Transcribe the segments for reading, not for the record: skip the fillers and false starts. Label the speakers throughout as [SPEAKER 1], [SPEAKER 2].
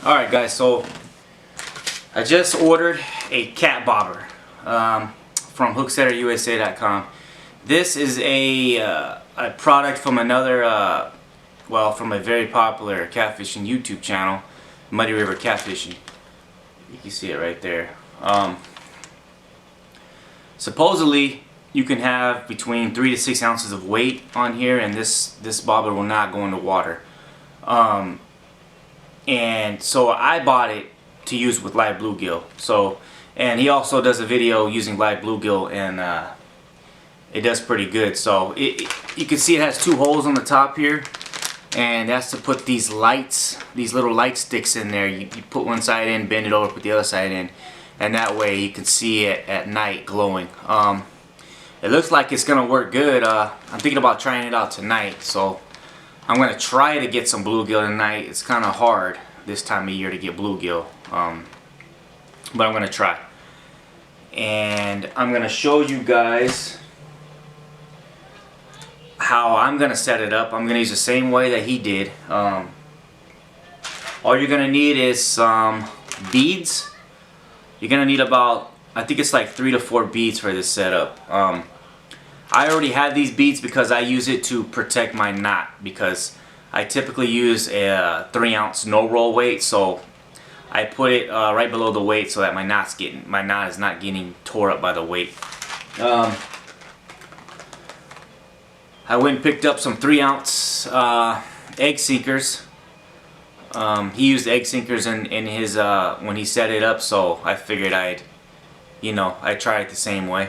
[SPEAKER 1] Alright guys, so I just ordered a cat bobber from hooksetterusa.com. This is a product from another, from a very popular catfishing YouTube channel, Muddy River Catfishing. You can see it right there. Supposedly you can have between 3 to 6 ounces of weight on here, and this bobber will not go in the water. And so I bought it to use with live bluegill. And he also does a video using live bluegill, and it does pretty good. So you can see it has 2 holes on the top here, and that's to put these lights, these little light sticks in there. You put one side in, bend it over, put the other side in, and that way you can see it at night glowing. It looks like it's gonna work good. I'm thinking about trying it out tonight, so I'm gonna try to get some bluegill tonight. It's kind of hard this time of year to get bluegill, but I'm gonna try. And I'm gonna show you guys how I'm gonna set it up. I'm gonna use the same way that he did. All you're gonna need is some beads. You're gonna need about, I think it's like 3 to 4 beads for this setup. I already had these beads because I use it to protect my knot, because I typically use a 3-ounce no-roll weight, so I put it right below the weight so that my knot is not getting tore up by the weight. I went and picked up some 3-ounce egg sinkers. He used egg sinkers in his when he set it up, so I figured I'd try it the same way.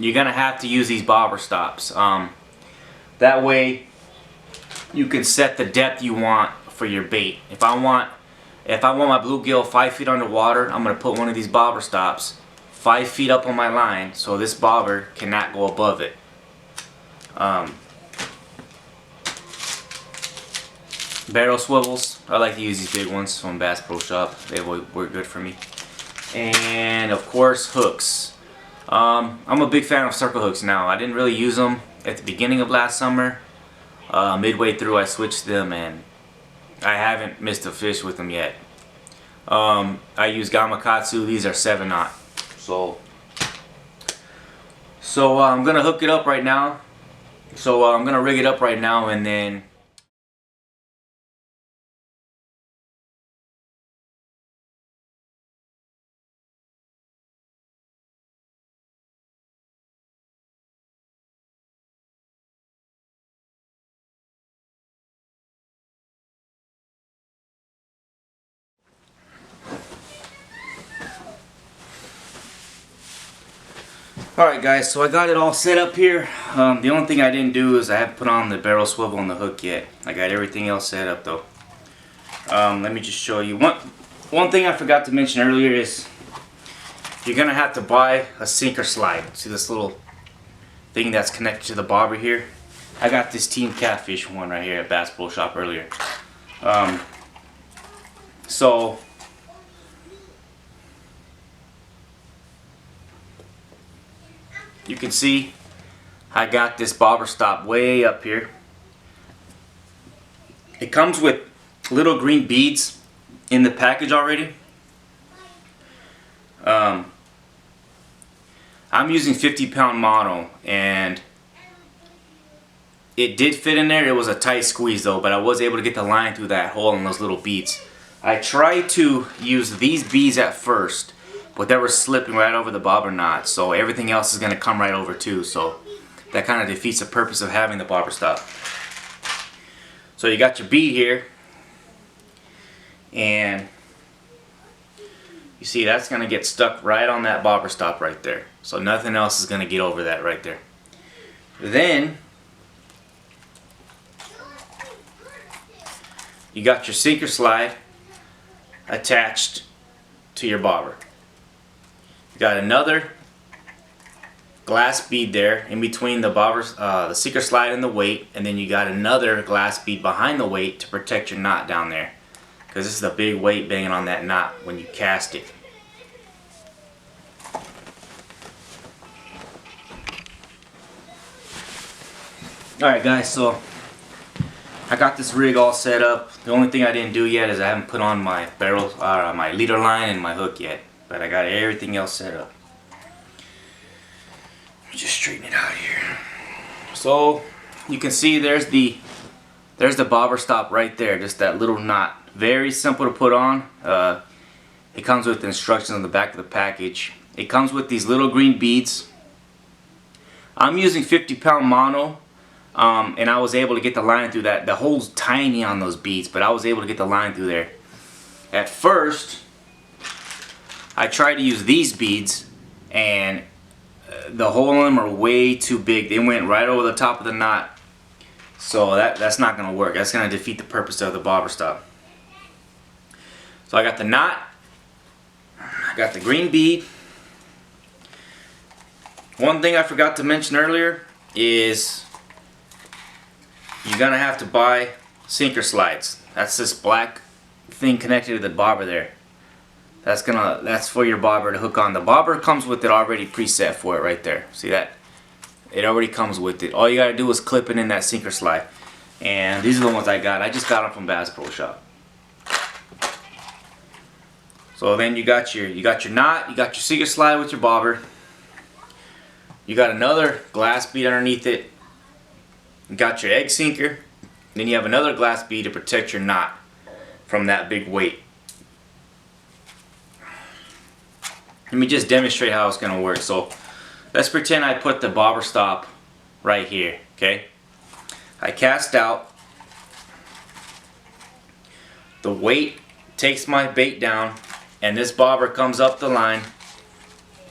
[SPEAKER 1] You're gonna have to use these bobber stops. That way you can set the depth you want for your bait. If I want my bluegill 5 feet underwater, I'm gonna put one of these bobber stops 5 feet up on my line, so this bobber cannot go above it. Barrel swivels, I like to use these big ones from Bass Pro Shop. They work good for me. And of course, hooks. I'm a big fan of circle hooks now. I didn't really use them at the beginning of last summer. Midway through I switched them, and I haven't missed a fish with them yet. I use Gamakatsu. These are 7/0. So I'm gonna hook it up right now. I'm gonna rig it up right now, and then alright guys, so I got it all set up here. The only thing I didn't do is I haven't put on the barrel swivel on the hook yet. I got everything else set up though. Let me just show you. One thing I forgot to mention earlier is you're going to have to buy a sinker slide. See this little thing that's connected to the bobber here? I got this Team Catfish one right here at Bass Pro Shop earlier. So you can see I got this bobber stop way up here. It comes with little green beads in the package already. I'm using 50-pound mono, and it did fit in there. It was a tight squeeze though, but I was able to get the line through that hole in those little beads. I tried to use these beads at first, but they were slipping right over the bobber knot, so everything else is going to come right over too, so that kind of defeats the purpose of having the bobber stop. So you got your bead here, and you see that's going to get stuck right on that bobber stop right there, so nothing else is going to get over that right there. Then you got your sinker slide attached to your bobber. You got another glass bead there in between the bobbers, the sinker slide and the weight, and then you got another glass bead behind the weight to protect your knot down there, because this is a big weight banging on that knot when you cast it. Alright guys, so I got this rig all set up. The only thing I didn't do yet is I haven't put on my barrel, my leader line and my hook yet. But I got everything else set up. Let me just straighten it out here. So you can see there's the bobber stop right there. Just that little knot. Very simple to put on. It comes with instructions on the back of the package. It comes with these little green beads. I'm using 50-pound mono. And I was able to get the line through that. The hole's tiny on those beads, but I was able to get the line through there. At first, I tried to use these beads, and the hole in them are way too big. They went right over the top of the knot. So that's not going to work. That's going to defeat the purpose of the bobber stop. So I got the knot. I got the green bead. One thing I forgot to mention earlier is you're gonna have to buy sinker slides. That's this black thing connected to the bobber there. That's for your bobber to hook on. The bobber comes with it already preset for it right there. See that? It already comes with it. All you gotta do is clip it in that sinker slide. And these are the ones I got. I just got them from Bass Pro Shop. So then you got your knot, you got your sinker slide with your bobber. You got another glass bead underneath it. You got your egg sinker. Then you have another glass bead to protect your knot from that big weight. Let me just demonstrate how it's going to work. So let's pretend I put the bobber stop right here. Okay, I cast out. The weight takes my bait down, and this bobber comes up the line,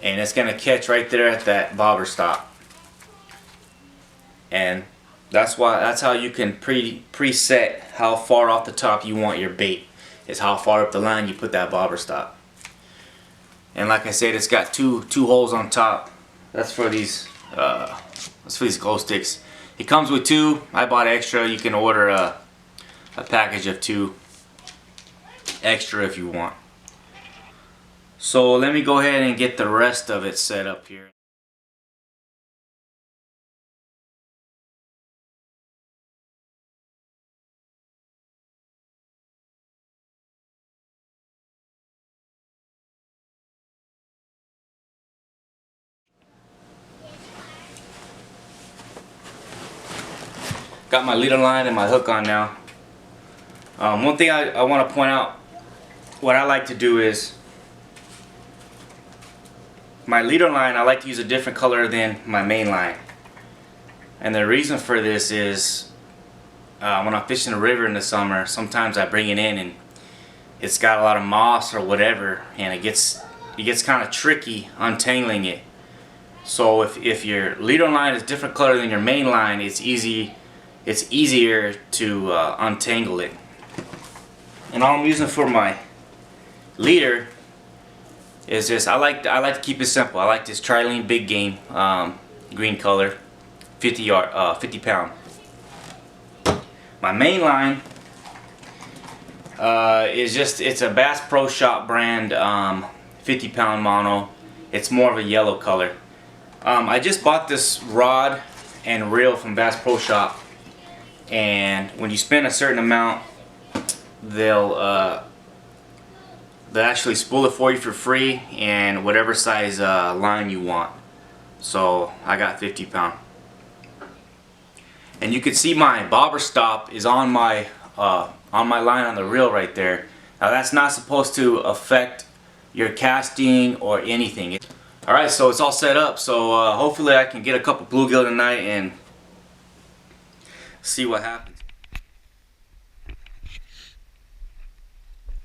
[SPEAKER 1] and it's going to catch right there at that bobber stop. And that's how you can preset how far off the top you want your bait. Is how far up the line you put that bobber stop. And like I said, it's got two holes on top. That's for these glow sticks. It comes with two. I bought extra. You can order a package of 2 extra if you want. So let me go ahead and get the rest of it set up here. Got my leader line and my hook on now. One thing I want to point out, what I like to do is, my leader line I like to use a different color than my main line. And the reason for this is, when I'm fishing the river in the summer, sometimes I bring it in and it's got a lot of moss or whatever, and it gets kind of tricky untangling it. So if your leader line is different color than your main line, it's easier to untangle it. And all I'm using for my leader is this. I like to keep it simple. I like this Trilene Big Game green color, 50 pound. My main line it's a Bass Pro Shop brand 50 pound mono. It's more of a yellow color. I just bought this rod and reel from Bass Pro Shop. And when you spend a certain amount, they'll actually spool it for you for free, and whatever size line you want. So I got 50 pound. And you can see my bobber stop is on my line on the reel right there. Now that's not supposed to affect your casting or anything. Alright, so it's all set up. So hopefully I can get a couple bluegill tonight and see what happens.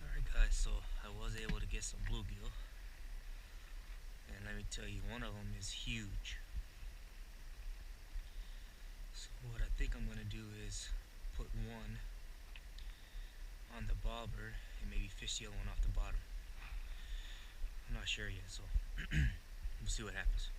[SPEAKER 2] Alright guys, so I was able to get some bluegill, and let me tell you, one of them is huge. So what I think I'm going to do is put one on the bobber and maybe fish the other one off the bottom. I'm not sure yet, so we'll see what happens.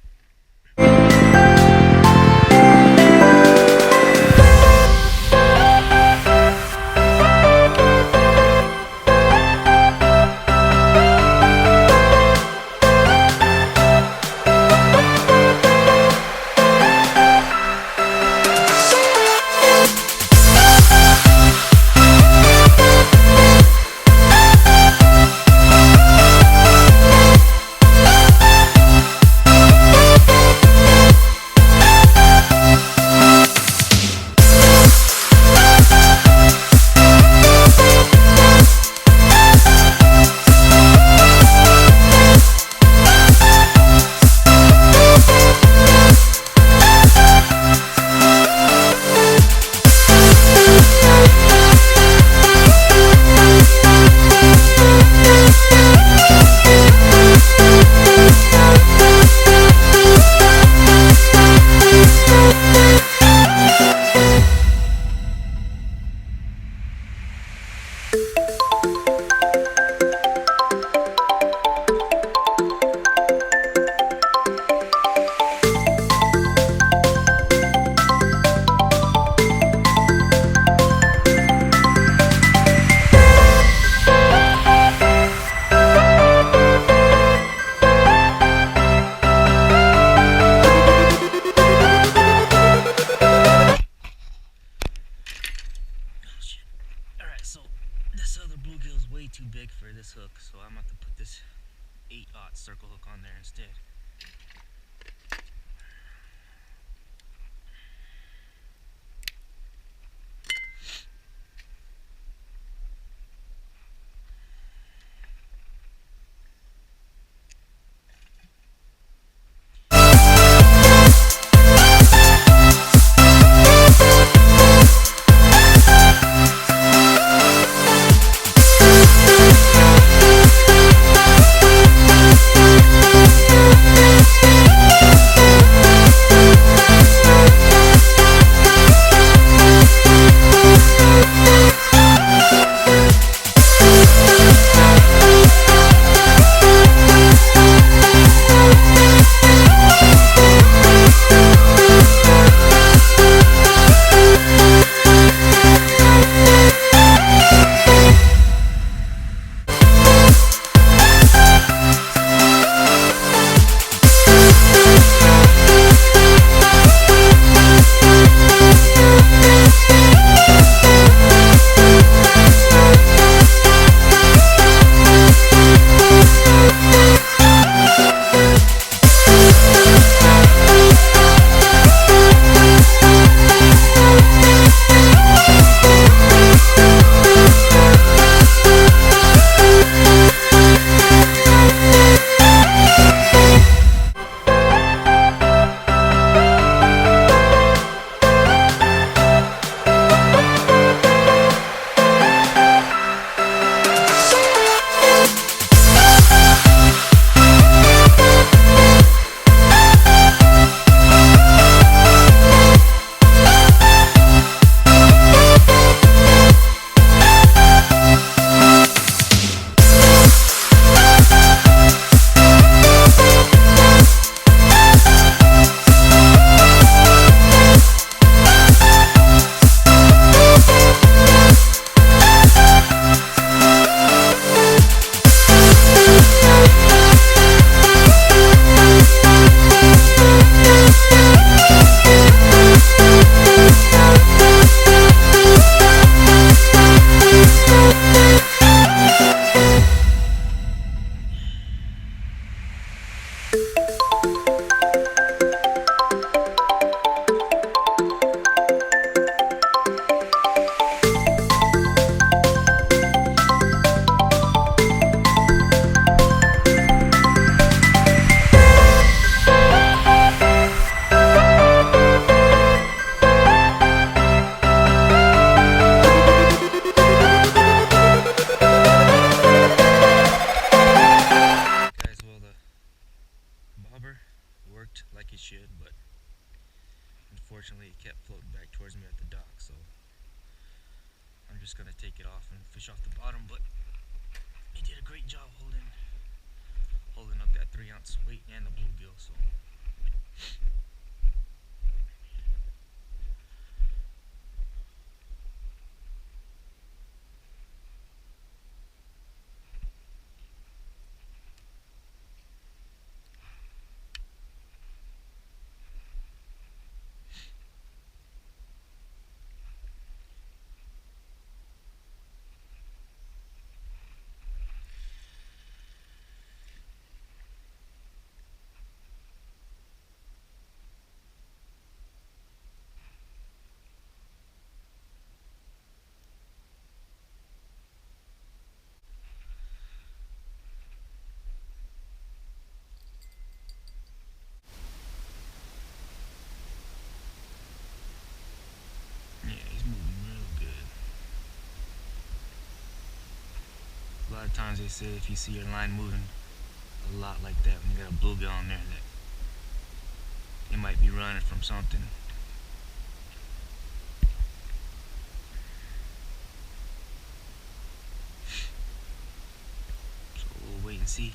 [SPEAKER 2] for this hook, so I'm going to put this 8/0 circle hook on there instead. Like it should, but unfortunately it kept floating back towards me at the dock, so I'm just gonna take it off and fish off the bottom. But it did a great job holding up that 3-ounce weight and the bluegill. So a lot of times they say if you see your line moving a lot like that when you got a bluegill on there, that it might be running from something. So we'll wait and see.